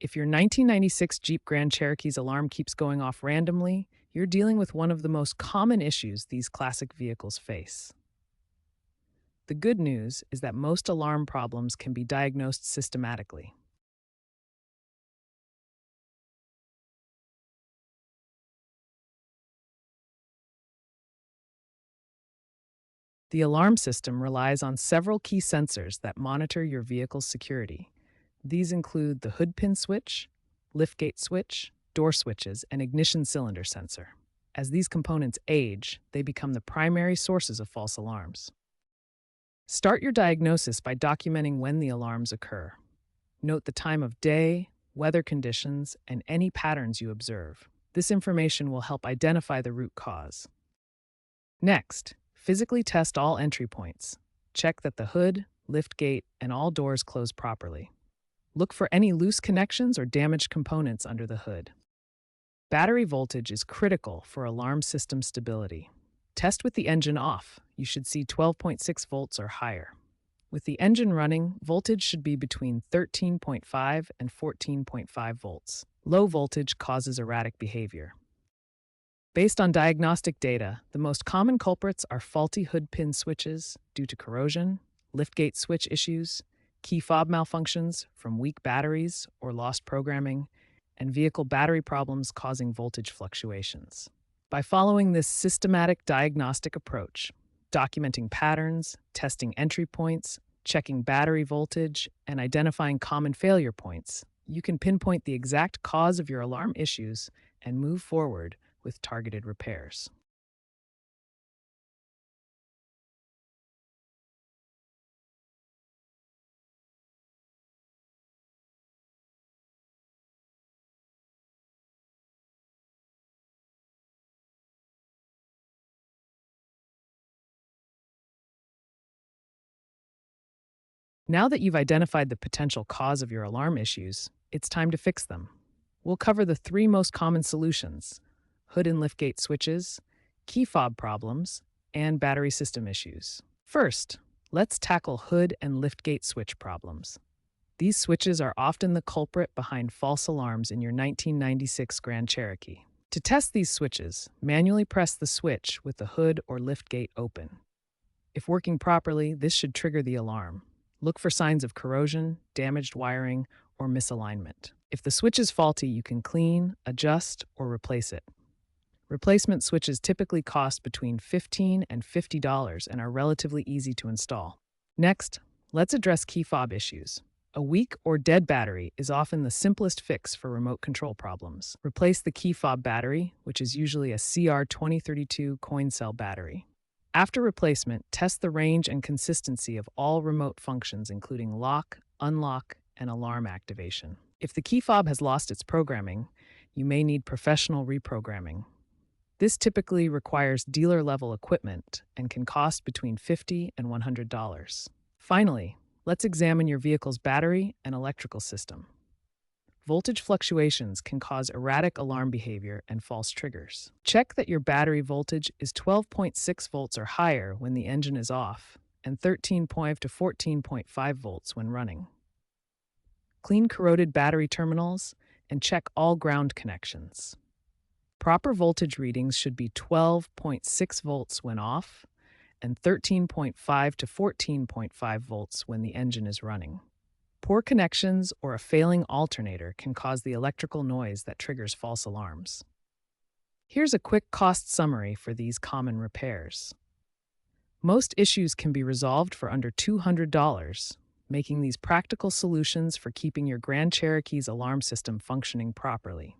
If your 1996 Jeep Grand Cherokee's alarm keeps going off randomly, you're dealing with one of the most common issues these classic vehicles face. The good news is that most alarm problems can be diagnosed systematically. The alarm system relies on several key sensors that monitor your vehicle's security. These include the hood pin switch, liftgate switch, door switches, and ignition cylinder sensor. As these components age, they become the primary sources of false alarms. Start your diagnosis by documenting when the alarms occur. Note the time of day, weather conditions, and any patterns you observe. This information will help identify the root cause. Next, physically test all entry points. Check that the hood, liftgate, and all doors close properly. Look for any loose connections or damaged components under the hood. Battery voltage is critical for alarm system stability. Test with the engine off. You should see 12.6 volts or higher. With the engine running, voltage should be between 13.5 and 14.5 volts. Low voltage causes erratic behavior. Based on diagnostic data, the most common culprits are faulty hood pin switches due to corrosion, liftgate switch issues, key fob malfunctions from weak batteries or lost programming, and vehicle battery problems causing voltage fluctuations. By following this systematic diagnostic approach, documenting patterns, testing entry points, checking battery voltage, and identifying common failure points, you can pinpoint the exact cause of your alarm issues and move forward with targeted repairs. Now that you've identified the potential cause of your alarm issues, it's time to fix them. We'll cover the three most common solutions: hood and liftgate switches, key fob problems, and battery system issues. First, let's tackle hood and liftgate switch problems. These switches are often the culprit behind false alarms in your 1996 Grand Cherokee. To test these switches, manually press the switch with the hood or liftgate open. If working properly, this should trigger the alarm. Look for signs of corrosion, damaged wiring, or misalignment. If the switch is faulty, you can clean, adjust, or replace it. Replacement switches typically cost between $15 and $50 and are relatively easy to install. Next, let's address key fob issues. A weak or dead battery is often the simplest fix for remote control problems. Replace the key fob battery, which is usually a CR2032 coin cell battery. After replacement, test the range and consistency of all remote functions, including lock, unlock, and alarm activation. If the key fob has lost its programming, you may need professional reprogramming. This typically requires dealer-level equipment and can cost between $50 and $100. Finally, let's examine your vehicle's battery and electrical system. Voltage fluctuations can cause erratic alarm behavior and false triggers. Check that your battery voltage is 12.6 volts or higher when the engine is off and 13.5 to 14.5 volts when running. Clean corroded battery terminals and check all ground connections. Proper voltage readings should be 12.6 volts when off and 13.5 to 14.5 volts when the engine is running. Poor connections or a failing alternator can cause the electrical noise that triggers false alarms. Here's a quick cost summary for these common repairs. Most issues can be resolved for under $200, making these practical solutions for keeping your Grand Cherokee's alarm system functioning properly.